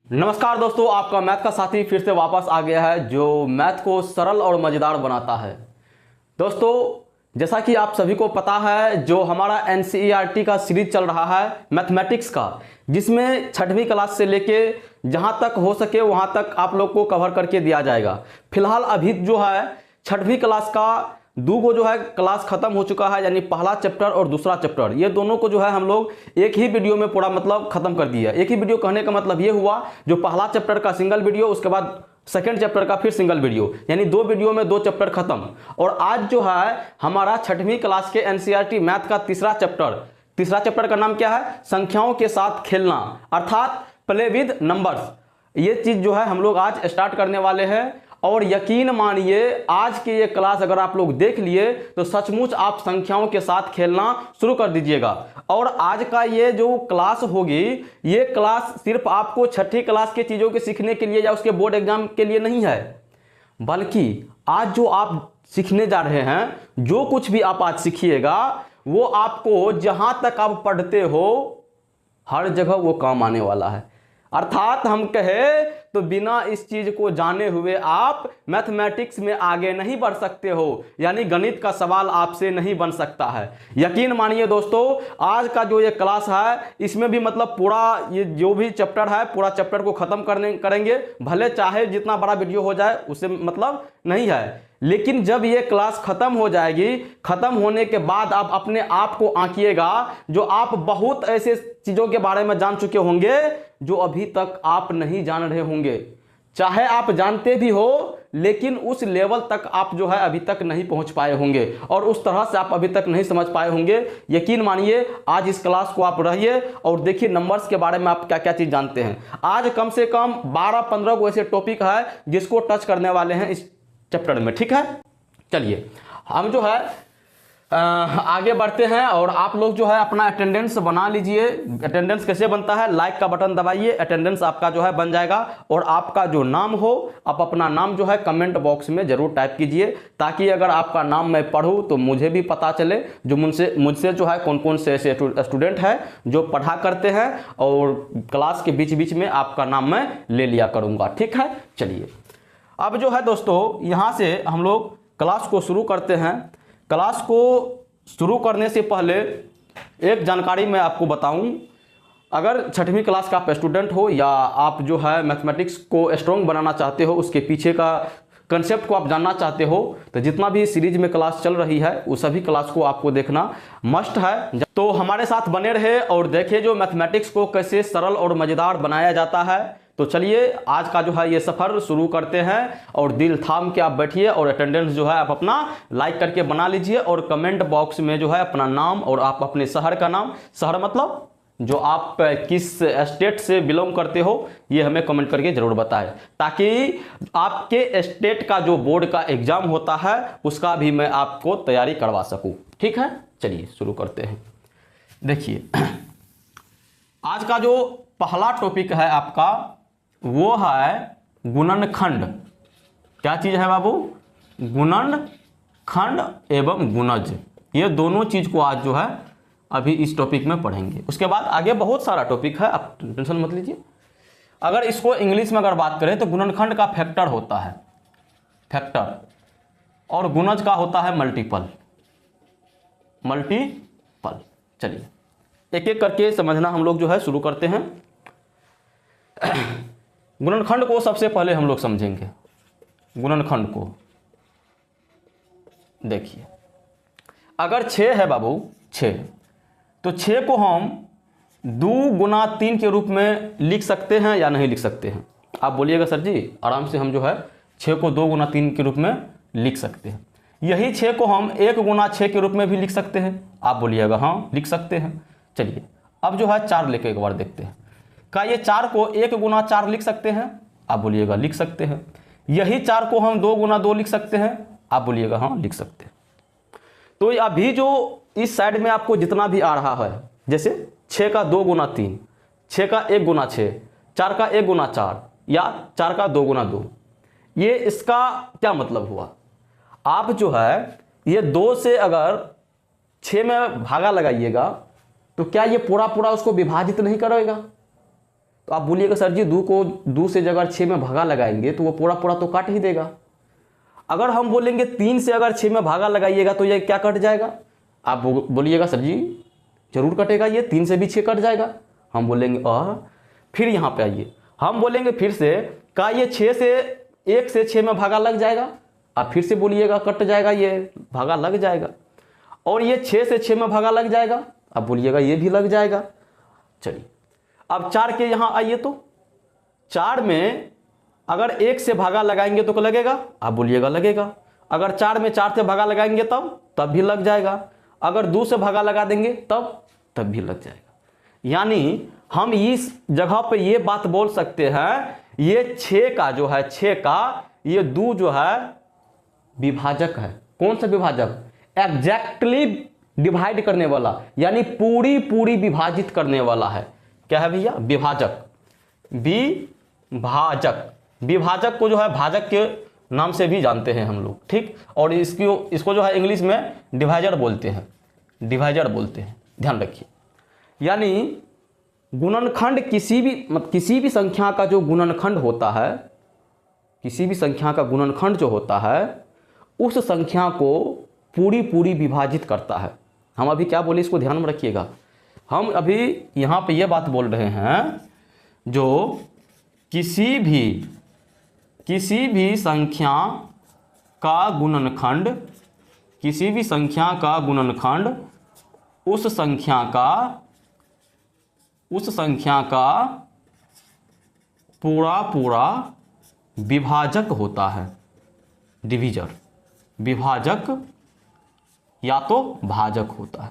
नमस्कार दोस्तों, आपका मैथ का साथी फिर से वापस आ गया है जो मैथ को सरल और मज़ेदार बनाता है। दोस्तों, जैसा कि आप सभी को पता है, जो हमारा एनसीईआरटी का सीरीज चल रहा है मैथमेटिक्स का, जिसमें 6वीं क्लास से लेके जहां तक हो सके वहां तक आप लोग को कवर करके दिया जाएगा। फिलहाल अभी जो है 6वीं क्लास का दो जो है क्लास खत्म हो चुका है, यानी पहला चैप्टर और दूसरा चैप्टर, ये दोनों को जो है हम लोग एक ही वीडियो में पूरा मतलब खत्म कर दिया। एक ही वीडियो कहने का मतलब ये हुआ, जो पहला चैप्टर का सिंगल वीडियो, उसके बाद सेकंड चैप्टर का फिर सिंगल वीडियो, यानी 2 वीडियो में 2 चैप्टर खत्म। और आज जो है हमारा 6वीं क्लास के एनसीईआरटी मैथ का तीसरा चैप्टर का नाम क्या है? संख्याओं के साथ खेलना, अर्थात प्ले विद नंबर्स। ये चीज जो है हम लोग आज स्टार्ट करने वाले हैं। और यकीन मानिए, आज की ये क्लास अगर आप लोग देख लिए तो सचमुच आप संख्याओं के साथ खेलना शुरू कर दीजिएगा। और आज का ये जो क्लास होगी, ये क्लास सिर्फ आपको 6ठी क्लास की चीज़ों के सीखने के लिए या उसके बोर्ड एग्जाम के लिए नहीं है, बल्कि आज जो आप सीखने जा रहे हैं, जो कुछ भी आप आज सीखिएगा, वो आपको जहां तक आप पढ़ते हो हर जगह वो काम आने वाला है। अर्थात हम कहें तो बिना इस चीज को जाने हुए आप मैथमेटिक्स में आगे नहीं बढ़ सकते हो, यानी गणित का सवाल आपसे नहीं बन सकता है। यकीन मानिए दोस्तों, आज का जो ये क्लास है, इसमें भी मतलब पूरा ये जो भी चैप्टर है, पूरा चैप्टर को खत्म करेंगे। भले चाहे जितना बड़ा वीडियो हो जाए, उससे मतलब नहीं है, लेकिन जब ये क्लास खत्म हो जाएगी, खत्म होने के बाद आप अपने आप को आंकिएगा, जो आप बहुत ऐसे चीजों के बारे में जान चुके होंगे जो अभी तक आप नहीं जान रहे होंगे। चाहे आप जानते भी हो, लेकिन उस लेवल तक आप जो है अभी तक नहीं पहुंच पाए होंगे, और उस तरह से आप अभी तक नहीं समझ पाए होंगे। यकीन मानिए, आज इस क्लास को आप रहिए और देखिए नंबर्स के बारे में आप क्या क्या चीज जानते हैं। आज कम से कम 12-15 को ऐसे टॉपिक है जिसको टच करने वाले हैं इस चैप्टर में, ठीक है। चलिए हम जो है आगे बढ़ते हैं, और आप लोग जो है अपना अटेंडेंस बना लीजिए। अटेंडेंस कैसे बनता है? लाइक का बटन दबाइए, अटेंडेंस आपका जो है बन जाएगा। और आपका जो नाम हो, आप अपना नाम जो है कमेंट बॉक्स में जरूर टाइप कीजिए, ताकि अगर आपका नाम मैं पढ़ूं तो मुझे भी पता चले जो मुझसे जो है कौन कौन से ऐसे स्टूडेंट हैं जो पढ़ा करते हैं, और क्लास के बीच बीच में आपका नाम मैं ले लिया करूँगा, ठीक है। चलिए अब जो है दोस्तों, यहाँ से हम लोग क्लास को शुरू करते हैं। क्लास को शुरू करने से पहले एक जानकारी मैं आपको बताऊं, अगर 6वीं क्लास का आप स्टूडेंट हो, या आप जो है मैथमेटिक्स को स्ट्रॉन्ग बनाना चाहते हो, उसके पीछे का कंसेप्ट को आप जानना चाहते हो, तो जितना भी सीरीज में क्लास चल रही है उस सभी क्लास को आपको देखना मस्ट है। तो हमारे साथ बने रहे और देखिए जो मैथमेटिक्स को कैसे सरल और मज़ेदार बनाया जाता है। तो चलिए आज का जो है ये सफ़र शुरू करते हैं, और दिल थाम के आप बैठिए, और अटेंडेंस जो है आप अपना लाइक करके बना लीजिए, और कमेंट बॉक्स में जो है अपना नाम और आप अपने शहर का नाम, शहर मतलब जो आप किस स्टेट से बिलोंग करते हो, ये हमें कमेंट करके जरूर बताएं, ताकि आपके स्टेट का जो बोर्ड का एग्जाम होता है उसका भी मैं आपको तैयारी करवा सकूं, ठीक है। चलिए शुरू करते हैं। देखिए आज का जो पहला टॉपिक है आपका, वो है गुणनखंड। क्या चीज है बाबू? गुणनखंड एवं गुणज। ये दोनों चीज को आज जो है अभी इस टॉपिक में पढ़ेंगे। उसके बाद आगे बहुत सारा टॉपिक है, आप टेंशन मत लीजिए। अगर इसको इंग्लिश में अगर बात करें तो गुणनखंड का फैक्टर होता है फैक्टर, और गुणज का होता है मल्टीपल। चलिए एक एक करके समझना हम लोग जो है शुरू करते हैं। गुणनखंड को सबसे पहले हम लोग समझेंगे। गुणनखंड को देखिए, अगर 6 है बाबू, 6, तो 6 को हम 2 गुना 3 के रूप में लिख सकते हैं या नहीं लिख सकते हैं? आप बोलिएगा सर जी, आराम से हम जो है 6 को 2 गुना 3 के रूप में लिख सकते हैं। यही 6 को हम 1 गुना 6 के रूप में भी लिख सकते हैं। आप बोलिएगा हाँ लिख सकते हैं। चलिए अब जो है 4 लेके एक बार देखते हैं। क्या ये 4 को 1 गुना 4 लिख सकते हैं? आप बोलिएगा लिख सकते हैं। यही 4 को हम 2 गुना 2 लिख सकते हैं? आप बोलिएगा हाँ लिख सकते हैं। तो अभी जो इस साइड में आपको जितना भी आ रहा है, जैसे 6 का 2 गुना 3, 6 का 1 गुना 6, 4 का 1 गुना 4, या 4 का 2 गुना 2, ये इसका क्या मतलब हुआ? आप जो है ये 2 से अगर 6 में भागा लगाइएगा तो क्या ये पूरा पूरा उसको विभाजित नहीं करेगा? तो आप बोलिएगा सर जी दो से अगर 6 में भागा लगाएंगे तो वो पूरा पूरा तो काट ही देगा। अगर हम बोलेंगे 3 से अगर 6 में भागा लगाइएगा तो ये क्या कट जाएगा? आप बोलिएगा सर जी जरूर कटेगा, ये 3 से भी 6 कट जाएगा। हम बोलेंगे फिर यहाँ पे आइए, हम बोलेंगे फिर से क्या ये 1 से 6 में भागा लग जाएगा? आप फिर से बोलिएगा कट जाएगा, ये भागा लग जाएगा। और ये 6 से 6 में भागा लग जाएगा, आप बोलिएगा ये भी लग जाएगा। चलिए अब 4 के यहाँ आइए, तो 4 में अगर 1 से भागा लगाएंगे तो लगेगा? आप बोलिएगा लगेगा। अगर 4 में 4 से भागा लगाएंगे तब भी लग जाएगा। अगर 2 से भागा लगा देंगे तब भी लग जाएगा। यानी हम इस जगह पे ये बात बोल सकते हैं, ये 6 का जो है 6 का ये 2 जो है विभाजक है। कौन सा विभाजक? एग्जैक्टली डिवाइड करने वाला, यानी पूरी विभाजित करने वाला है। क्या है भैया? विभाजक। विभाजक को जो है भाजक के नाम से भी जानते हैं हम लोग, ठीक। और इसको जो है इंग्लिश में डिवाइजर बोलते हैं, ध्यान रखिए। यानी गुणनखंड किसी भी संख्या का जो गुणनखंड होता है, किसी भी संख्या का गुणनखंड जो होता है उस संख्या को पूरी विभाजित करता है। हम अभी क्या बोले इसको ध्यान में रखिएगा। हम अभी यहाँ पे ये बात बोल रहे हैं, जो किसी भी संख्या का गुणनखंड, किसी भी संख्या का गुणनखंड उस संख्या का पूरा विभाजक होता है। डिवीजर, विभाजक या तो भाजक होता है।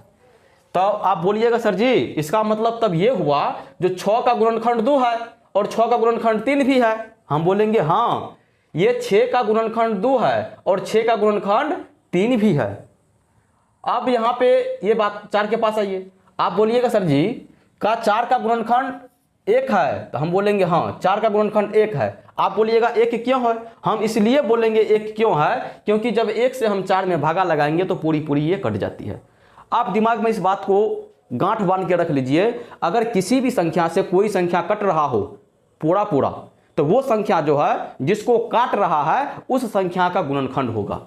तो आप बोलिएगा सर जी इसका मतलब तब ये हुआ जो 6 का गुणनखंड 2 है और 6 का गुणनखंड 3 भी है। हम बोलेंगे हाँ, ये 6 का गुणनखंड 2 है और 6 का गुणनखंड 3 भी है। अब यहाँ पे ये बात 4 के पास आइए। आप बोलिएगा सर जी का 4 का गुणनखंड 1 है, तो हम बोलेंगे हाँ 4 का गुणनखंड 1 है। आप बोलिएगा 1 क्यों है? हम इसलिए बोलेंगे 1 क्यों है क्योंकि जब 1 से हम 4 में भागा लगाएंगे तो पूरी ये कट जाती है। आप दिमाग में इस बात को गांठ बांध के रख लीजिए, अगर किसी भी संख्या से कोई संख्या कट रहा हो पूरा तो वो संख्या जो है जिसको काट रहा है उस संख्या का गुणनखंड होगा,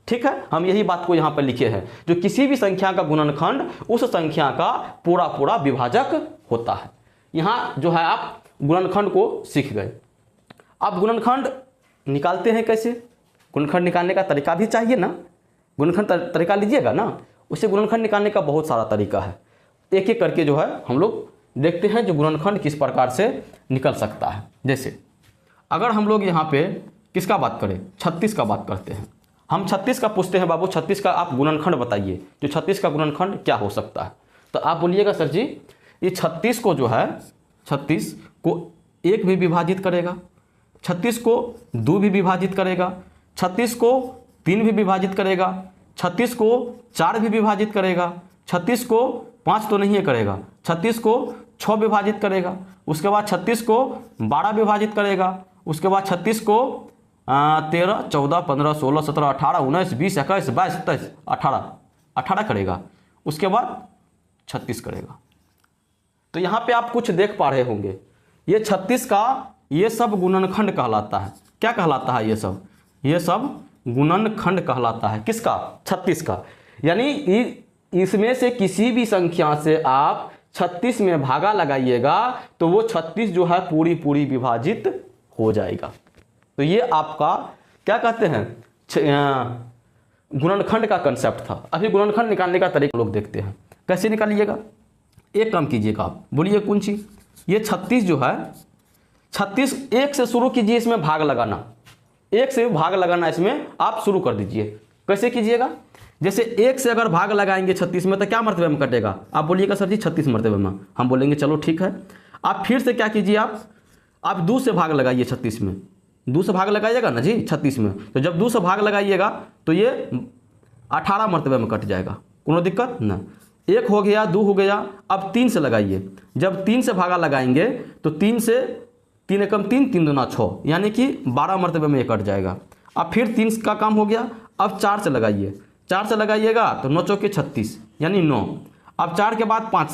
ठीक है। हम यही बात को यहाँ पर लिखे हैं, जो किसी भी संख्या का गुणनखंड उस संख्या का पूरा विभाजक होता है। यहाँ जो है आप गुणनखंड को सीख गए। अब गुणनखंड निकालते हैं कैसे? गुणनखंड निकालने का तरीका भी चाहिए ना, गुणनखंड तरीका लीजिएगा ना, उससे गुणनखंड निकालने का बहुत सारा तरीका है। एक एक करके जो है हम लोग देखते हैं जो गुणनखंड किस प्रकार से निकल सकता है। जैसे अगर हम लोग यहाँ पे किसका बात करें, 36 का बात करते हैं। हम 36 का पूछते हैं, बाबू 36 का आप गुणनखंड बताइए, जो 36 का गुणनखंड क्या हो सकता है? तो आप बोलिएगा सर जी ये 36 को जो है 36 को 1 भी विभाजित करेगा, 36 को 2 भी विभाजित करेगा, 36 को 3 भी विभाजित करेगा, 36 को 4 भी विभाजित करेगा, 36 को 5 तो नहीं करेगा, 36 को 6 विभाजित करेगा, उसके बाद 36 को 12 विभाजित करेगा, उसके बाद 36 को 13, 14, 15, 16, 17, 18, 19, 20, 21, 22, 23, 18 करेगा, उसके बाद 36 करेगा। तो यहाँ पे आप कुछ देख पा रहे होंगे, ये 36 का ये सब गुणनखंड कहलाता है। क्या कहलाता है? ये सब गुणनखंड कहलाता है। किसका? 36 का। यानी इसमें से किसी भी संख्या से आप 36 में भागा लगाइएगा तो वो 36 जो है पूरी विभाजित हो जाएगा। तो ये आपका क्या कहते हैं गुणनखंड का कंसेप्ट था। अभी गुणनखंड निकालने का तरीका लोग देखते हैं, कैसे निकालिएगा। एक काम कीजिएगा, आप बोलिए कौन सी? ये 36 जो है 36 1 से शुरू कीजिए, इसमें भाग लगाना, 1 से भाग लगाना इसमें आप शुरू कर दीजिए। कैसे कीजिएगा? जैसे 1 से अगर भाग लगाएंगे 36 में तो क्या मर्तबे में कटेगा? आप बोलिएगा सर जी 36 मर्तबे में। हम बोलेंगे चलो ठीक है। आप फिर से क्या कीजिए, आप 2 से भाग लगाइए 36 में, 2 से भाग लगाइएगा ना जी 36 में। तो जब 2 से भाग लगाइएगा तो ये 18 मर्तबे में कट जाएगा, कोनो दिक्कत ना। 1 हो गया, 2 हो गया, अब 3 से लगाइए। जब 3 से भागा लगाएंगे तो 3 से 3 एकम 3, 3 दूना 6, यानी कि 12 मर्तबे में ये कट जाएगा। अब फिर 3 का काम हो गया, अब 4 से लगाइए। 4 से लगाइएगा तो 9 चौके 36 यानी 9। अब 4 के बाद 5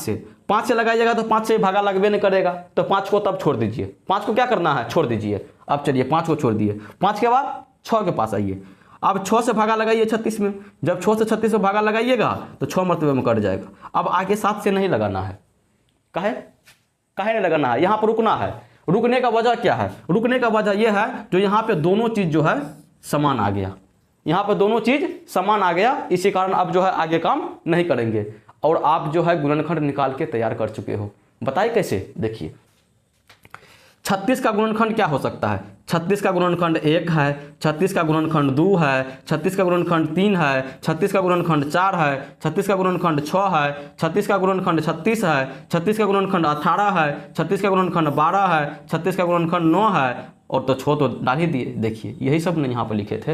5 से लगाइएगा तो 5 से भागा लगबे नहीं करेगा, तो 5 को तब छोड़ दीजिए। 5 को क्या करना है, छोड़ दीजिए। अब चलिए 5 को छोड़ दिए, 5 के बाद 6 के पास आइए। अब 6 से भागा लगाइए 36 में। जब 6 से 36 में भागा लगाइएगा तो 6 मरतबे में कट जाएगा। अब आगे 7 से नहीं लगाना है। काहे नहीं लगाना है, यहाँ पर रुकना है। रुकने का वजह क्या है, रुकने का वजह यह है जो यहाँ पे दोनों चीज़ जो है समान आ गया, यहाँ पर दोनों चीज़ समान आ गया, इसी कारण अब जो है आगे काम नहीं करेंगे और आप जो है गुणनखंड निकाल के तैयार कर चुके हो। बताइए कैसे, देखिए 36 का गुणनखंड क्या हो सकता है। 36 का गुणनखंड 1 है, 36 का गुणनखंड 2 है, 36 का गुणनखंड 3 है, 36 का गुणनखंड 4 है, 36 का गुणनखंड 6 है, 36 का गुणनखंड 36 है, 36 का गुणनखंड 18 है, 36 का गुणनखंड 12 है, 36 का गुणनखंड 9 है, और तो 6 तो डाल ही दिए। देखिए यही सब ने यहाँ पर लिखे थे।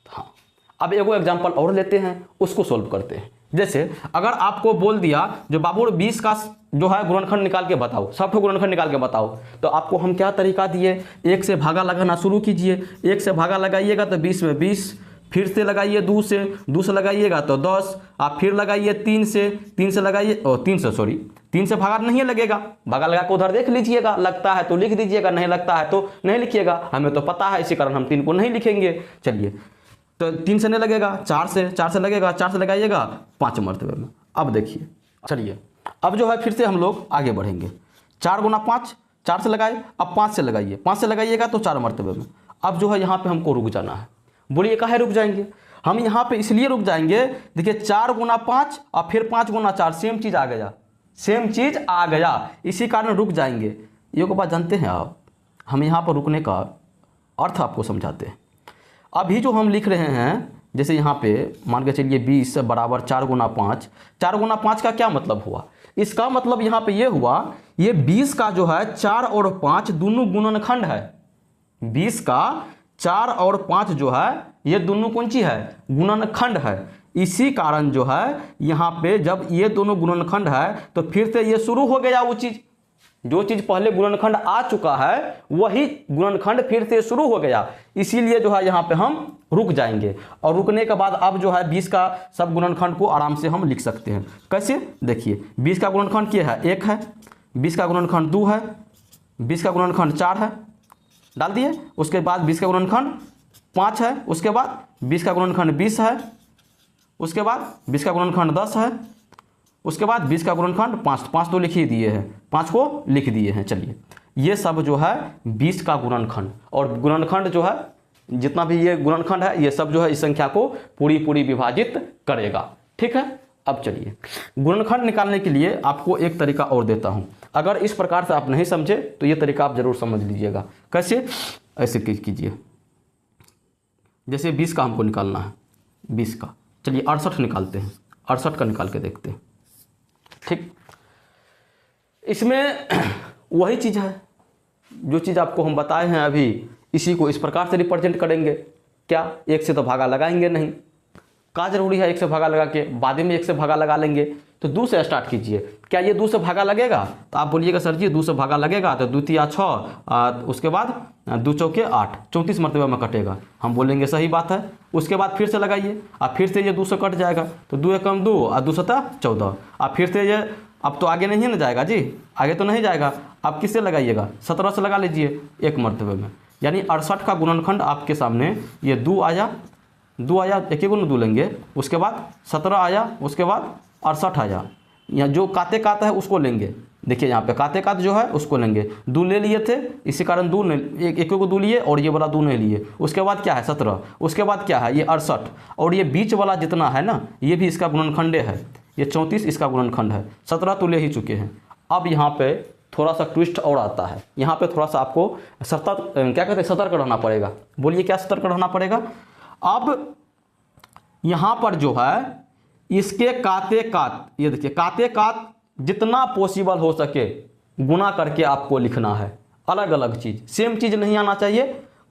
हाँ, अब एगो एग्जाम्पल और लेते हैं, उसको सोल्व करते हैं। जैसे अगर आपको बोल दिया जो बाबू 20 का जो है गुणनखंड निकाल के बताओ, सब ठो गुणनखंड निकाल के बताओ, तो आपको हम क्या तरीका दिए, 1 से भागा लगाना शुरू कीजिए। 1 से भागा लगाइएगा तो 20 में 20, फिर से लगाइए 2 से लगाइएगा तो 10, आप फिर लगाइए 3 से लगाइए, 3 से भागा नहीं लगेगा, भागा लगा के उधर देख लीजिएगा, लगता है तो लिख दीजिएगा, नहीं लगता है तो नहीं लिखिएगा, हमें तो पता है, इसी कारण हम 3 को नहीं लिखेंगे। चलिए तो 3 से नहीं लगेगा, 4 से लगेगा, 4 से लगाइएगा 5 मरतबे में। अब देखिए, चलिए अब जो है फिर से हम लोग आगे बढ़ेंगे। 4 गुना 5, 4 से लगाए, अब 5 से लगाइए, 5 से लगाइएगा तो 4 मरतबे में। अब जो है यहाँ पे हमको रुक जाना है। बोलिए काहे रुक जाएंगे, हम यहाँ पे इसलिए रुक जाएंगे, देखिए 4 गुना 5 और फिर 5 गुना 4, सेम चीज़ आ गया, इसी कारण रुक जाएंगे। ये को बात जानते हैं आप, हम यहाँ पर रुकने का अर्थ आपको समझाते हैं। अभी जो हम लिख रहे हैं, जैसे यहाँ पे मान के चलिए 20 बराबर 4 गुना 5, 4 गुना 5 का क्या मतलब हुआ, इसका मतलब यहाँ पे ये हुआ, ये 20 का जो है 4 और 5 दोनों गुणनखंड है। 20 का 4 और 5 जो है ये दोनों कौन सी है, गुणनखंड है। इसी कारण जो है यहाँ पे जब ये दोनों गुणनखंड है तो फिर से ये शुरू हो गया वो चीज़, जो चीज़ पहले गुणनखंड आ चुका है वही गुणनखंड फिर से शुरू हो गया, इसीलिए जो है यहाँ पे हम रुक जाएंगे। और रुकने के बाद अब जो है 20 का सब गुणनखंड को आराम से हम लिख सकते हैं। कैसे, देखिए 20 का गुणनखंड क्या है, 1 है, 20 का गुणनखंड 2 है, 20 का गुणनखंड 4 है, डाल दिए। उसके बाद 20 का गुणनखंड 5 है, उसके बाद 20 का गुणनखंड 20 है, उसके बाद 20 का गुणनखंड 10 है, उसके बाद 20 का गुणनखंड 5 तो लिख ही दिए हैं, 5 को लिख दिए हैं। चलिए ये सब जो है 20 का गुणनखंड, और गुणनखंड जो है जितना भी ये गुणनखंड है ये सब जो है इस संख्या को पूरी विभाजित करेगा। ठीक है, अब चलिए गुणनखंड निकालने के लिए आपको एक तरीका और देता हूं। अगर इस प्रकार से आप नहीं समझे तो ये तरीका आप जरूर समझ लीजिएगा। कैसे, ऐसे कीजिए, जैसे 20 का हमको निकालना है, 20 का, चलिए 68 निकालते हैं, 68 का निकाल के देखते हैं। ठीक, इसमें वही चीज़ है जो चीज़ आपको हम बताए हैं अभी, इसी को इस प्रकार से रिप्रेजेंट करेंगे। क्या, 1 से तो भागा लगाएंगे नहीं, का जरूरी है 1 से भागा लगा के, बाद में 1 से भागा लगा लेंगे, तो 2 से स्टार्ट कीजिए। क्या ये 2 से भागा लगेगा, तो आप बोलिएगा सर जी 2 से भागा लगेगा तो 2 तिया 6, उसके बाद 2 चौके 8, 34 मरतबे में कटेगा। हम बोलेंगे सही बात है। उसके बाद फिर से लगाइए, अब फिर से ये 2 से कट जाएगा, तो 2 एकम 2 और 2 सता 14, अब फिर से ये, अब तो आगे नहीं ना जाएगा जी, आगे तो नहीं जाएगा। आप किससे लगाइएगा, 17 से लगा लीजिए 1 मरतबे में, यानी 68 का गुणनखंड आपके सामने ये 2 आया, 2 आया, एक गुण 2 लेंगे, उसके बाद 17 आया, उसके बाद 68 आया। यहाँ जो काते कात है उसको लेंगे, देखिए यहाँ पे काते कात जो है उसको लेंगे, 2 ले लिए थे, इसी कारण 2 नहीं, एक को 2 लिए और ये वाला 2 नहीं लिए। उसके बाद क्या है 17, उसके बाद क्या है ये 68, और ये बीच वाला जितना है ना ये भी इसका गुणनखंडे है, ये 34 इसका गुणनखंड है, 17 तो ले ही चुके हैं। अब यहाँ पे थोड़ा सा ट्विस्ट और आता है, यहाँ पे थोड़ा सा आपको क्या कहते हैं, सतर्क रहना पड़ेगा। बोलिए क्या सतर्क रहना पड़ेगा। अब यहाँ पर जो है इसके काते कात, ये देखिए काते कात जितना पॉसिबल हो सके गुना करके आपको लिखना है, अलग अलग चीज़, सेम चीज़ नहीं आना चाहिए।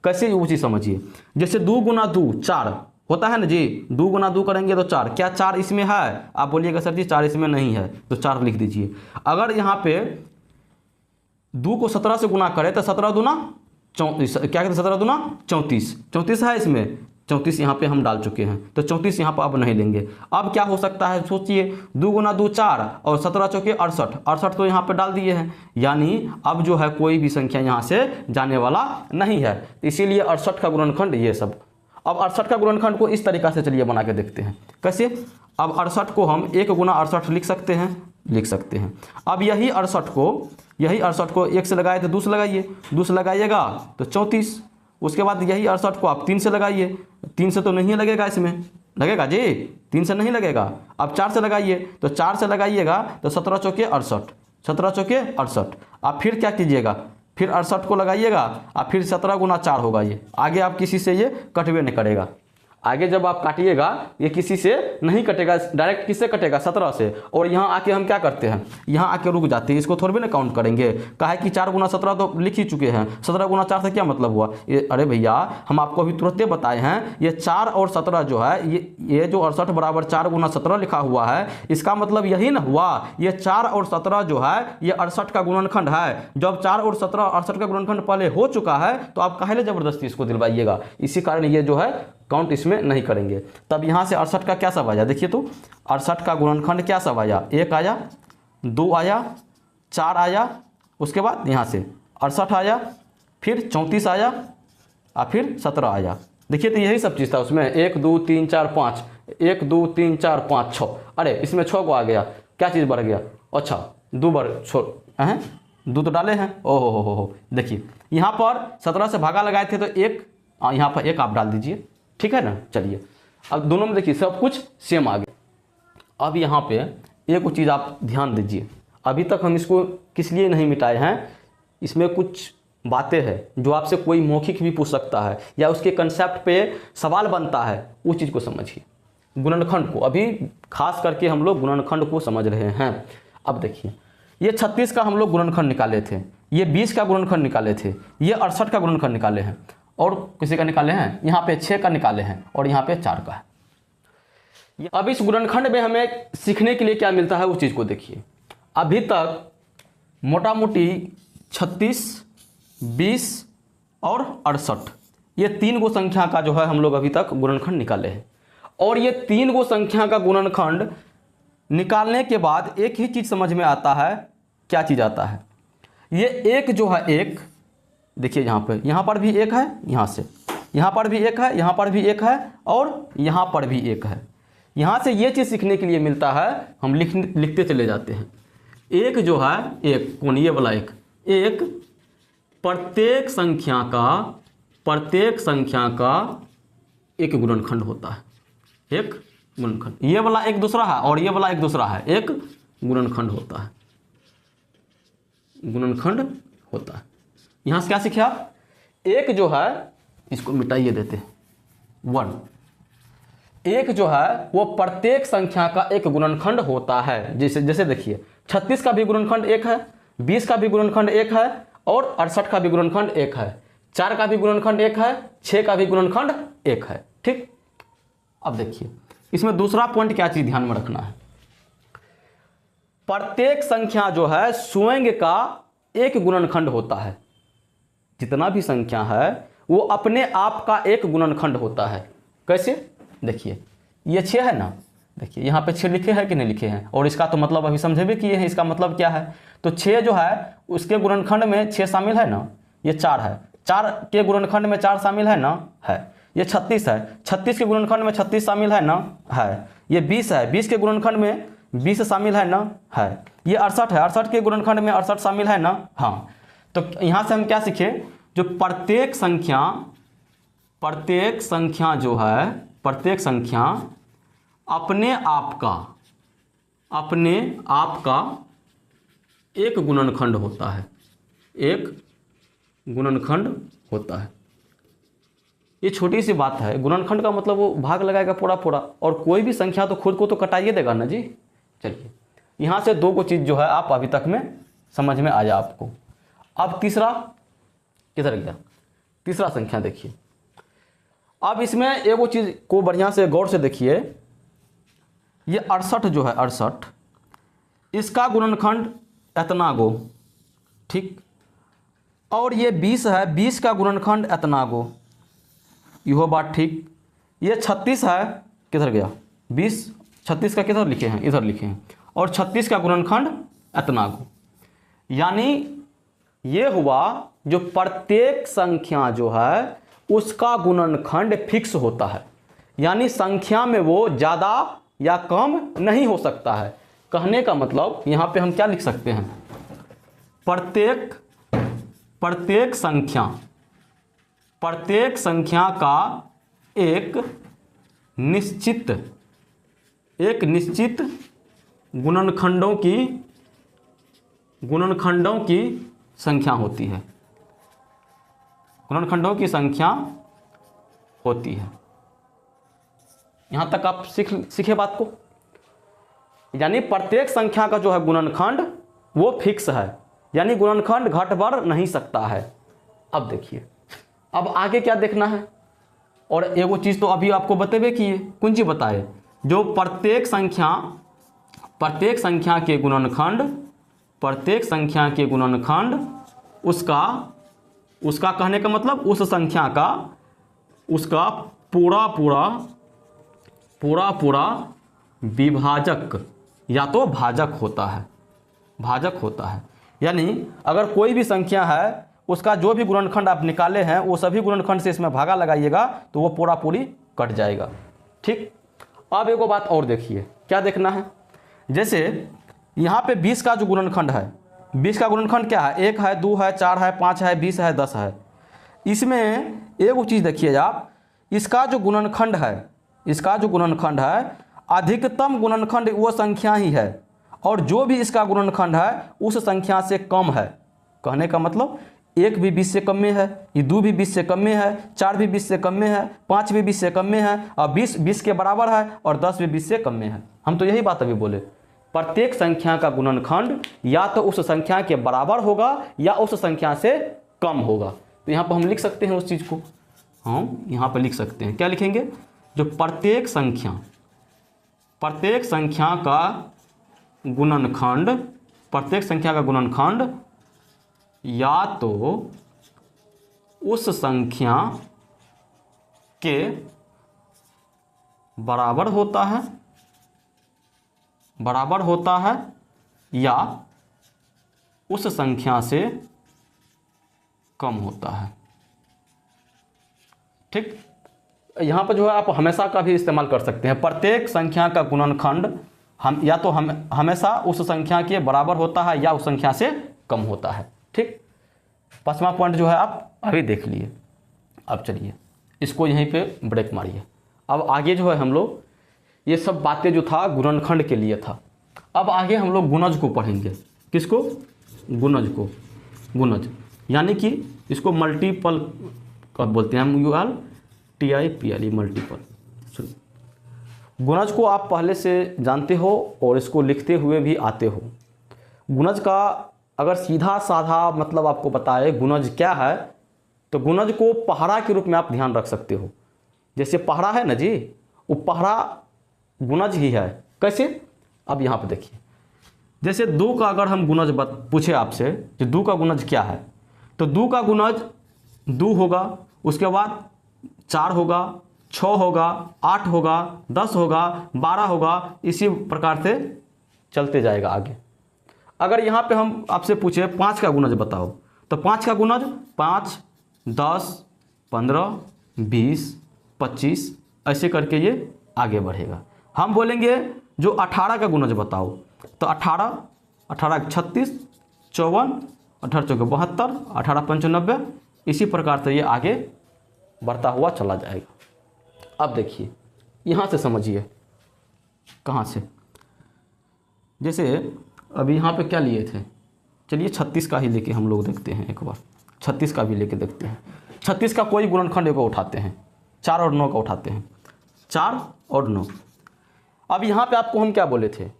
कैसे वो चीज़ समझिए, जैसे 2 गुना 2 4 होता है ना जी, 2 गुना 2 करेंगे तो 4, क्या 4 इसमें है, आप बोलिएगा सर जी 4 इसमें नहीं है, तो 4 लिख दीजिए। अगर यहाँ पे 2 को 17 से गुना करें तो 17 दूना 34, क्या कहते हैं 17 दूना 34, 34 है इसमें, 34 यहाँ पे हम डाल चुके हैं, तो 34 यहाँ पर अब नहीं लेंगे। अब क्या हो सकता है सोचिए, 2 गुना 2 4 और 17 चौके 68, 68 तो यहाँ पे डाल दिए हैं, यानी अब जो है कोई भी संख्या यहाँ से जाने वाला नहीं है, इसीलिए 68 का गुणनखंड ये सब। अब 68 का गुणनखंड को इस तरीका से चलिए बना के देखते हैं कैसे। अब 68 को हम 1 गुना 68 लिख सकते हैं। अब यही 68 को 1 से लगाए तो 2 से लगाइए, 2 से लगाइएगा तो 34। उसके बाद यही 68 को आप 3 से लगाइए, 3 से तो नहीं लगेगा, इसमें लगेगा जी, 3 से नहीं लगेगा। अब 4 से लगाइए, तो 4 से लगाइएगा तो 17 चौके 68, 17 चौके 68। आप फिर क्या कीजिएगा, फिर 68 को लगाइएगा, और फिर 17 गुना 4 होगा, ये आगे आप किसी से ये कटवे नहीं करेगा। आगे जब आप काटिएगा ये किसी से नहीं कटेगा, डायरेक्ट किससे कटेगा, 17 से। और यहाँ आके हम क्या करते हैं, यहाँ आके रुक जाते हैं, इसको थोड़ी भी ना काउंट करेंगे, कहा है कि 4 गुना 17 तो लिख ही चुके हैं, 17 गुना 4 से क्या मतलब हुआ ये। अरे भैया हम आपको अभी तुरंत बताए हैं, ये 4 और 17 जो है, ये जो 68 बराबर 4 गुना 17 लिखा हुआ है, इसका मतलब यही ना हुआ, ये 4 और 17 जो है ये 68 का गुणनखंड है। जब 4 और 17 68 का गुणनखंड पहले हो चुका है, तो आप काहे जबरदस्ती इसको दिलवाइएगा, इसी कारण ये जो है काउंट इसमें नहीं करेंगे। तब यहाँ से 68 का क्या सब आया, देखिए तो 68 का गुणनखंड क्या सब आया, 1 आया, 2 आया, 4 आया, उसके बाद यहाँ से 68 आया, फिर 34 आया, और फिर 17 आया। देखिए तो यही सब चीज़ था उसमें, 1 2 3 4 5, 1 2 3 4 5 6। अरे इसमें 6 को आ गया, क्या चीज़ बढ़ गया, अच्छा 2 बार छोड़ हैं, 2 तो डाले हैं, ओहो हो। देखिए यहाँ पर 17 से भागा लगाए थे तो 1, यहाँ पर 1 आप डाल दीजिए, ठीक है ना। चलिए अब दोनों में देखिए सब कुछ सेम आ गया। अब यहाँ पे एक चीज़ आप ध्यान दीजिए, अभी तक हम इसको किस लिए नहीं मिटाए हैं, इसमें कुछ बातें हैं जो आपसे कोई मौखिक भी पूछ सकता है, या उसके कंसेप्ट पे सवाल बनता है, उस चीज़ को समझिए। गुणनखंड को अभी खास करके हम लोग गुणनखंड को समझ रहे हैं। अब देखिए ये 36 का हम लोग गुणनखंड निकाले थे, ये 20 का गुणनखंड निकाले थे, ये 68 का गुणनखंड निकाले हैं, और किसी का निकाले हैं, यहाँ पे 6 का निकाले हैं, और यहाँ पे 4 का है। अब इस गुणनखंड में हमें सीखने के लिए क्या मिलता है उस चीज़ को देखिए। अभी तक मोटा मोटी 36, 20 और 68 ये 3 गो संख्या का जो है हम लोग अभी तक गुणनखंड निकाले हैं। और ये 3 गो संख्या का गुणनखंड निकालने के बाद एक ही चीज़ समझ में आता है, क्या चीज़ आता है, ये एक जो है, एक देखिए यहाँ पर भी 1 है, यहाँ से यहाँ पर भी 1 है, यहाँ पर भी 1 है, और यहाँ पर भी 1 है। यहाँ से ये चीज़ सीखने के लिए मिलता है, हम लिखते चले जाते हैं। एक जो है, एक कोणीय वाला एक प्रत्येक संख्या का एक गुणनखंड होता है, एक गुणनखंड। ये वाला एक दूसरा है और ये वाला एक दूसरा है, एक गुणनखंड होता है, गुणनखंड होता है। यहाँ से क्या सीखे आप, एक जो है, इसको मिटाइए देते हैं 1, एक जो है वो प्रत्येक संख्या का एक गुणनखंड होता है। जैसे देखिए 36 का भी गुणनखंड 1 है, 20 का भी गुणनखंड 1 है, और 68 का भी गुणनखंड 1 है, 4 का भी गुणनखंड 1 है, 6 का भी गुणनखंड 1 है, ठीक। अब देखिए इसमें दूसरा पॉइंट क्या चीज ध्यान में रखना है, प्रत्येक संख्या जो है स्वयं का एक गुणनखंड होता है। जितना भी संख्या है वो अपने आप का एक गुणनखंड होता है। कैसे, देखिए ये 6 है ना, देखिए यहाँ पे 6 लिखे हैं कि नहीं लिखे हैं, और इसका तो मतलब अभी समझे भी किए हैं, इसका मतलब क्या है, तो 6 जो है उसके गुणनखंड में 6 शामिल है ना, ये 4 है, 4 के गुणनखंड में 4 शामिल है ना, है। ये 36 है, 36 के गुणनखंड में 36 शामिल है ना, है। ये 20 है, 20 के गुणनखंड में 20 शामिल है ना, है। ये 68 है, 68 के गुणनखंड में 68 शामिल है ना, हाँ। तो यहाँ से हम क्या सीखे, जो प्रत्येक संख्या अपने आप का एक गुणनखंड होता है, एक गुणनखंड होता है। ये छोटी सी बात है, गुणनखंड का मतलब वो भाग लगाएगा पूरा, और कोई भी संख्या तो खुद को तो कटाइए देगा ना जी। चलिए यहाँ से 2 को चीज़ जो है आप अभी तक में समझ में आया आपको। अब तीसरा किधर गया, तीसरा संख्या देखिए। अब इसमें एगो चीज़ को बढ़िया से गौर से देखिए, ये 68 जो है, 68 इसका गुणनखंड इतना गो, ठीक। और ये 20 है, 20 का गुणनखंड इतना गो, यहो बात ठीक। ये 36 है, किधर गया 20, 36 का किधर लिखे हैं, इधर लिखे हैं, और 36 का गुणनखंड इतना को। यानी ये हुआ जो प्रत्येक संख्या जो है उसका गुणनखंड फिक्स होता है, यानी संख्या में वो ज़्यादा या कम नहीं हो सकता है। कहने का मतलब यहाँ पे हम क्या लिख सकते हैं, प्रत्येक संख्या का एक निश्चित गुणनखंडों की संख्या होती है, गुणनखंडों की संख्या होती है। यहां तक आप सीखे बात को। यानी प्रत्येक संख्या का जो है गुणनखंड वो फिक्स है, यानी गुणनखंड घट बढ़ नहीं सकता है। अब देखिए, अब आगे क्या देखना है, और एगो चीज तो अभी आपको बतेबे किए, कौन चीज बताए, जो प्रत्येक संख्या के गुणनखंड उसका कहने का मतलब उस संख्या का उसका पूरा विभाजक या तो भाजक होता है। यानी अगर कोई भी संख्या है उसका जो भी गुणनखंड आप निकाले हैं वो सभी गुणनखंड से इसमें भागा लगाइएगा तो वो पूरी कट जाएगा। ठीक, अब एगो बात और देखिए, क्या देखना है, जैसे यहाँ पे 20 का जो गुणनखंड है, 20 का गुणनखंड क्या है, 1 है, 2 है, 4 है, 5 है, 20 है, 10 है। इसमें एगो चीज़ देखिए आप, इसका जो गुणनखंड है अधिकतम गुणनखंड वो संख्या ही है, और जो भी इसका गुणनखंड है उस संख्या से कम है। कहने का मतलब 1 भी 20 से कम में है, ये 2 भी 20 से कम में है, 4 भी 20 से कम में है, 5 भी 20 से कम में है, और 20 के बराबर है, और 10 भी 20 से कम में है। हम तो यही बात अभी बोले, प्रत्येक संख्या का गुणनखंड या तो उस संख्या के बराबर होगा या उस संख्या से कम होगा। तो यहाँ पर हम लिख सकते हैं उस चीज़ को, हम यहाँ पर लिख सकते हैं, क्या लिखेंगे, जो प्रत्येक संख्या का गुणनखंड या तो उस संख्या के बराबर होता है या उस संख्या से कम होता है। ठीक, यहाँ पर जो है आप हमेशा का भी इस्तेमाल कर सकते हैं। प्रत्येक संख्या का गुणनखंड या तो हमेशा उस संख्या के बराबर होता है या उस संख्या से कम होता है। ठीक, 5वां पॉइंट जो है आप अभी देख लिए। अब चलिए इसको यहीं पे ब्रेक मारिए। अब आगे जो है हम लोग ये सब बातें जो था गुणनखंड के लिए था, अब आगे हम लोग गुणज को पढ़ेंगे। किसको, गुणज यानी कि इसको मल्टीपल कब बोलते हैं हम, TIPLE मल्टीपल। गुणज को आप पहले से जानते हो और इसको लिखते हुए भी आते हो। गुणज का अगर सीधा साधा मतलब आपको बताए गुणज क्या है, तो गुणज को पहाड़ा के रूप में आप ध्यान रख सकते हो। जैसे पहाड़ा है ना जी, वो पहाड़ा गुणज ही है। कैसे, अब यहाँ पर देखिए, जैसे 2 का अगर हम गुणज पूछे आपसे कि 2 का गुणज क्या है, तो 2 का गुणज 2 होगा, उसके बाद 4 होगा, 6 होगा, 8 होगा, 10 होगा, 12 होगा, इसी प्रकार से चलते जाएगा आगे। अगर यहाँ पे हम आपसे पूछे 5 का गुणज बताओ, तो 5 का गुणज 5, 10, 15, 20, 25 ऐसे करके ये आगे बढ़ेगा। हम बोलेंगे जो 18 का गुणज बताओ, तो 18, 18 36, 54, 18 चौके 72, 18 पंच 90, इसी प्रकार से ये आगे बढ़ता हुआ चला जाएगा। अब देखिए यहाँ से समझिए, कहाँ से, जैसे अभी यहाँ पे क्या लिए थे, चलिए 36 का ही लेके हम लोग देखते हैं एक बार, 36 का भी लेके देखते हैं। 36 का कोई गुणनखंड को उठाते हैं, 4 और 9 का उठाते हैं, 4 और 9। अब यहाँ पे आपको हम क्या बोले थे,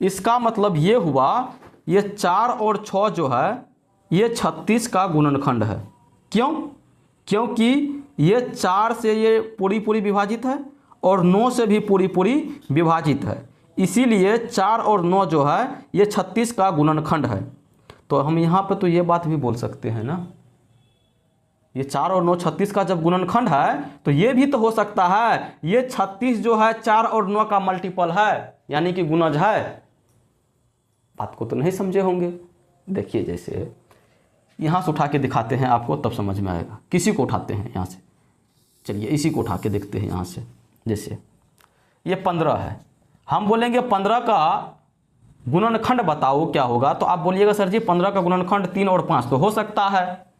इसका मतलब ये हुआ ये 4 और 6 जो है ये 36 का गुणनखंड है। क्यों, क्योंकि ये 4 से ये पूरी विभाजित है और 9 से भी पूरी विभाजित है, इसीलिए 4 और 9 जो है ये 36 का गुणनखंड है। तो हम यहाँ पे तो ये बात भी बोल सकते हैं ना ये 4 और 9 36 का जब गुणनखंड है तो ये भी तो हो सकता है ये 36 जो है 4 और 9 का मल्टीपल है, यानी कि गुणज है। बात को तो नहीं समझे होंगे। देखिए जैसे यहाँ से उठा के दिखाते हैं आपको, तब समझ में आएगा। किसी को उठाते हैं यहाँ से, चलिए इसी को उठा के देखते हैं यहाँ से। जैसे ये 15 है, हम बोलेंगे 15 का गुणनखंड बताओ क्या होगा, तो आप बोलिएगा सर जी 15 का गुणनखंड 3 और 5 तो हो सकता है।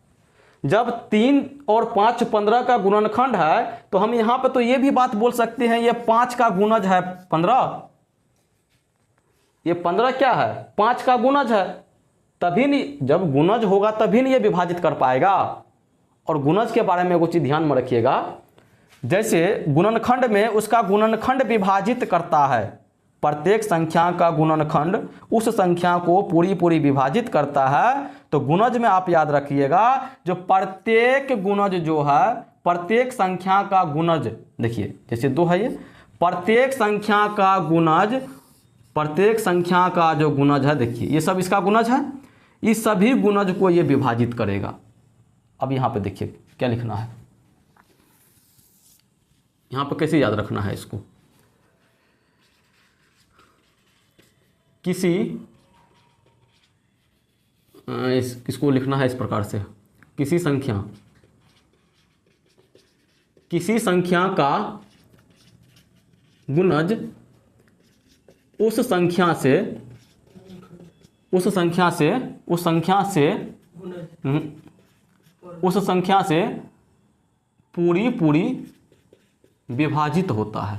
जब 3 और 5 15 का गुणनखंड है तो हम यहाँ पे तो ये भी बात बोल सकते हैं ये 5 का गुणज है 15, ये 15 क्या है 5 का गुणज है। तभी नहीं, जब गुणज होगा तभी नहीं ये विभाजित कर पाएगा। और गुणज के बारे में एगो चीज ध्यान में रखिएगा, जैसे गुणनखंड में उसका गुणनखंड विभाजित करता है, प्रत्येक संख्या का गुणनखंड उस संख्या को पूरी विभाजित करता है। तो गुणज में आप याद रखिएगा जो प्रत्येक गुणज जो है, प्रत्येक संख्या का गुणज, देखिए जैसे 2 है, ये प्रत्येक संख्या का गुणज, प्रत्येक संख्या का जो गुणज है, देखिए ये सब इसका गुणज है, इस सभी गुणज को ये विभाजित करेगा। अब यहाँ पे देखिए क्या लिखना है, यहाँ पे कैसे याद रखना है इसको, इसको लिखना है इस प्रकार से, किसी संख्या का गुणज उस संख्या से पूरी विभाजित होता है,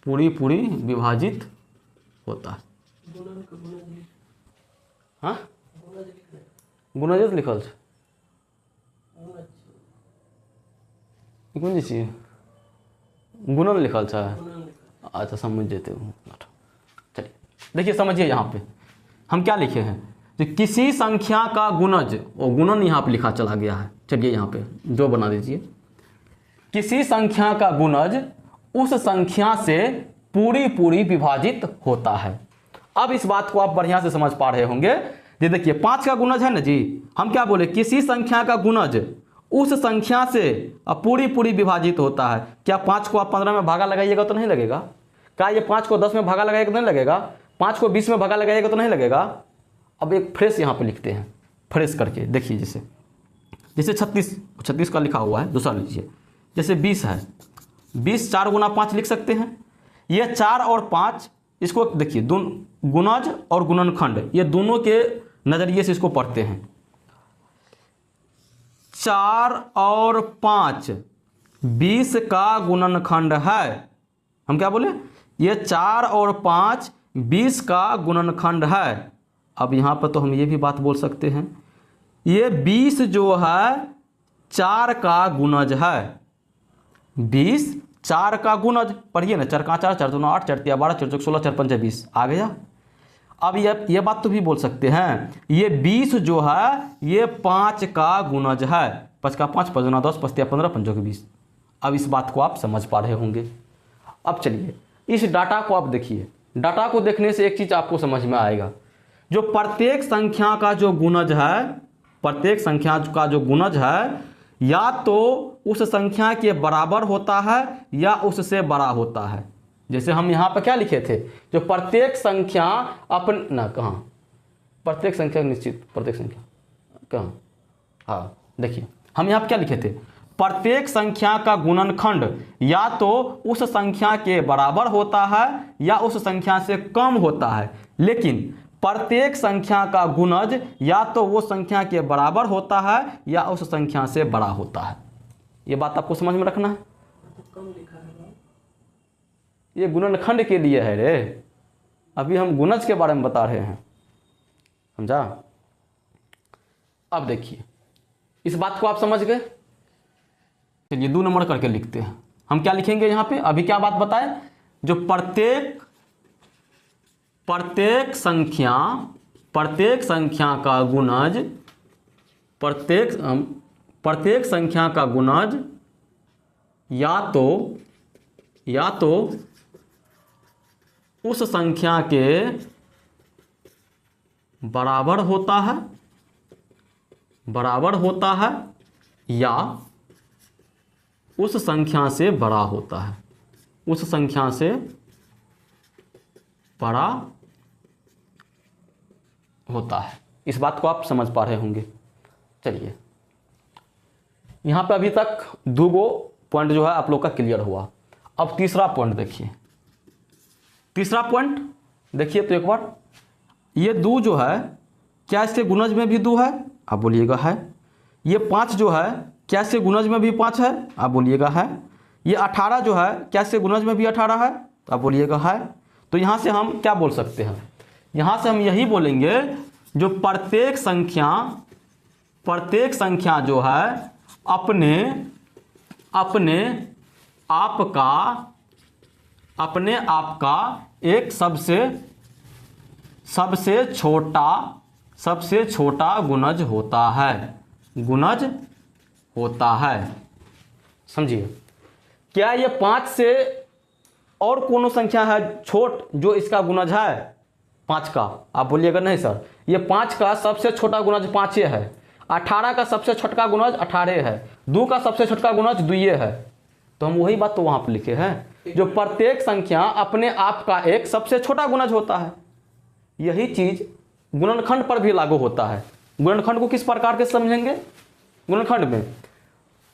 पूरी विभाजित होता है। हाँ गुणज लिखल छै, कोन चीज गुणन लिखल छै। अच्छा समझ जेते हो, चलिए देखिए समझिए यहाँ पे हम क्या लिखे हैं, तो किसी संख्या का गुणज, और गुणन यहाँ पे लिखा चला गया है, चलिए यहाँ पे जो बना दीजिए, किसी संख्या का गुणज उस संख्या से पूरी विभाजित होता है। अब इस बात को आप बढ़िया से समझ पा रहे होंगे। ये देखिए 5 का गुणज है ना जी, हम क्या बोले, किसी संख्या का गुणज उस संख्या से पूरी विभाजित होता है। क्या 5 को आप 15 में भागा लगाइएगा तो नहीं लगेगा? क्या ये 5 को 10 में भागा लगाइएगा तो नहीं लगेगा? 5 को 20 में भागा लगाइएगा तो नहीं लगेगा? अब एक फ्रेश यहाँ पे लिखते हैं, फ्रेश करके देखिए, जैसे 36 का लिखा हुआ है, दूसरा लीजिए, जैसे 20 है, 20 4 गुना 5 लिख सकते हैं। ये 4 और 5 इसको देखिए, गुणज और गुणनखंड ये दोनों के नजरिए से इसको पढ़ते हैं। 4 और 5 20 का गुणनखंड है। हम क्या बोले, ये 4 और 5 20 का गुणनखंड है। अब यहाँ पर तो हम ये भी बात बोल सकते हैं, ये 20 जो है 4 का गुणज है। 20 4 का गुणज, पढ़िए ना, 4 का 4, 4 दूना 8, 4 तिया 12, 4 चौक 16, 4 पंचे 20 आ गया। अब ये बात तो भी बोल सकते हैं, ये 20 जो है ये 5 का गुणज है। 5 का 5, 5 दूना 10, 5 तिया 15, 5 चौक 20। अब इस बात को आप समझ पा रहे होंगे। अब चलिए इस डाटा को आप देखिए, डाटा को देखने से एक चीज़ आपको समझ में आएगा, जो प्रत्येक संख्या का जो गुणज है, प्रत्येक संख्या का जो गुणज है या तो उस संख्या के बराबर होता है या उससे बड़ा होता है। जैसे हम यहाँ पर क्या लिखे थे, जो प्रत्येक संख्या अपन ना कहाँ, प्रत्येक संख्या निश्चित, प्रत्येक संख्या कहाँ, हाँ देखिए हम यहाँ पर क्या लिखे थे, प्रत्येक संख्या का गुणनखंड या तो उस संख्या के बराबर होता है या उस संख्या से कम होता है, लेकिन प्रत्येक संख्या का गुणज या तो वो संख्या के बराबर होता है या उस संख्या से बड़ा होता है। ये बात आपको समझ में रखना है। कम लिखा है, ये गुणनखंड के लिए है रे, अभी हम गुणज के बारे में बता रहे हैं, समझा। अब देखिए इस बात को आप समझ गए। चलिए 2 नंबर करके लिखते हैं। हम क्या लिखेंगे यहाँ पे, अभी क्या बात बताए, जो प्रत्येक संख्या का गुणज, प्रत्येक संख्या का गुणज या तो उस संख्या के बराबर होता है या उस संख्या से बड़ा होता है, उस संख्या से बड़ा होता है। इस बात को आप समझ पा रहे होंगे। चलिए, यहाँ पे अभी तक 2 पॉइंट जो है आप लोग का क्लियर हुआ। अब तीसरा पॉइंट देखिए, तीसरा पॉइंट देखिए तो एक बार, ये 2 जो है क्या इसके गुणज में भी 2 है? आप बोलिएगा है। ये 5 जो है क्या इसके गुणज में भी 5 है? आप बोलिएगा है। ये 18 जो है क्या इसके गुणज में भी 18 है? आप बोलिएगा है। तो यहाँ से हम क्या बोल सकते हैं? यहाँ से हम यही बोलेंगे, जो प्रत्येक संख्या जो है अपने आप का एक सबसे छोटा गुणज होता है, समझिए। क्या ये 5 से और कोनो संख्या है छोट जो इसका गुणज है 5 का? आप बोलिएगा नहीं सर, ये 5 का सबसे छोटा गुणज 5 है, 18 का सबसे छोटका गुणज 18 है, 2 का सबसे छोटका गुणज 2 है। तो हम वही बात तो वहां पर लिखे हैं, जो प्रत्येक संख्या अपने आप का एक सबसे छोटा गुणज होता है। यही चीज गुणनखंड पर भी लागू होता है। गुणनखंड को किस प्रकार के समझेंगे? गुणनखंड में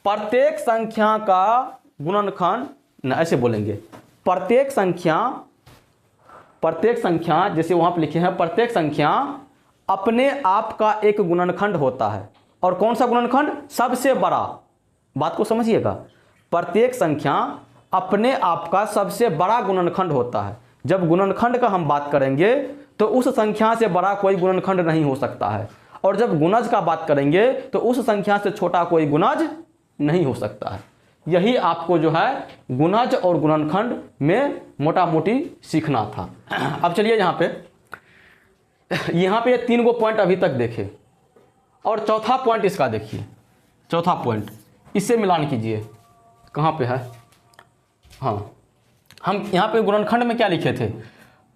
प्रत्येक संख्या का गुणनखंड, ना ऐसे बोलेंगे, प्रत्येक संख्या जैसे वहां पर लिखे हैं, प्रत्येक संख्या अपने आप का एक गुणनखंड होता है। और कौन सा गुणनखंड? सबसे बड़ा। बात को समझिएगा, प्रत्येक संख्या अपने आप का सबसे बड़ा गुणनखंड होता है। जब गुणनखंड का हम बात करेंगे तो उस संख्या से बड़ा कोई गुणनखंड नहीं हो सकता है, और जब गुणज का बात करेंगे तो उस संख्या से छोटा कोई गुणज नहीं हो सकता है। यही आपको जो है गुणज और गुणनखंड में मोटा मोटी सीखना था। अब चलिए यहाँ पे 3 पॉइंट अभी तक देखे, और चौथा पॉइंट इसका देखिए। चौथा पॉइंट इससे मिलान कीजिए, कहाँ पे है? हाँ, हम यहाँ पे गुणनखंड में क्या लिखे थे?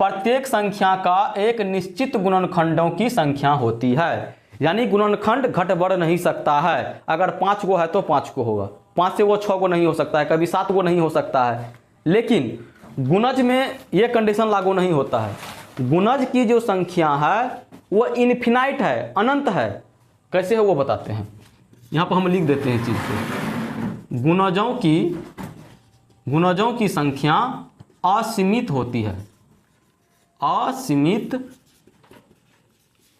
प्रत्येक संख्या का एक निश्चित गुणनखंडों की संख्या होती है। यानी गुणनखंड घट बढ़ नहीं सकता है। अगर 5 गो है तो 5 को होगा, 5 से वो 6 गो नहीं हो सकता है, कभी 7 गो नहीं हो सकता है। लेकिन गुणज में ये कंडीशन लागू नहीं होता है। गुणज की जो संख्या है वो इन्फिनाइट है, अनंत है। कैसे है वो बताते हैं। यहाँ पर हम लिख देते हैं चीज को, गुणजों की संख्या असीमित होती है, असीमित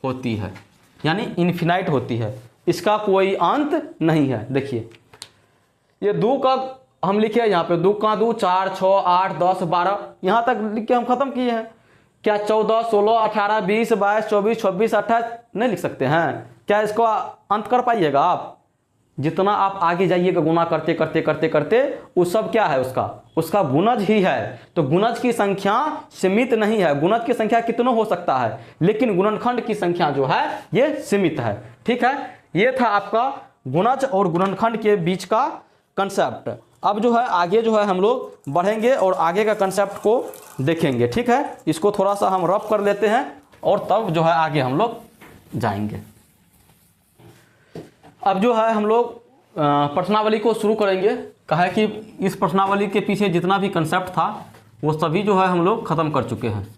होती है, यानी इन्फिनाइट होती है, इसका कोई अंत नहीं है। देखिए ये 2 का हम लिखे हैं यहाँ पे, 2 का 2 4 6 8 10 12, यहाँ तक लिख के हम खत्म किए हैं। क्या 14 16 18 20 22 24 26 28 नहीं लिख सकते हैं? क्या इसको अंत कर पाइएगा आप? जितना आप आगे जाइएगा गुना करते करते करते करते, वो सब क्या है? उसका गुणज ही है। तो गुणज की संख्या सीमित नहीं है। गुणज की संख्या कितनों हो सकता है, लेकिन गुणनखंड की संख्या जो है ये सीमित है। ठीक है, ये था आपका गुणज और गुणनखंड के बीच का कंसेप्ट। अब जो है आगे जो है हम लोग बढ़ेंगे और आगे का कंसेप्ट को देखेंगे। ठीक है, इसको थोड़ा सा हम रफ कर लेते हैं और तब जो है आगे हम लोग जाएंगे। अब जो है हम लोग प्रश्नावली को शुरू करेंगे। कहा है कि इस प्रश्नावली के पीछे जितना भी कंसेप्ट था वो सभी जो है हम लोग ख़त्म कर चुके हैं।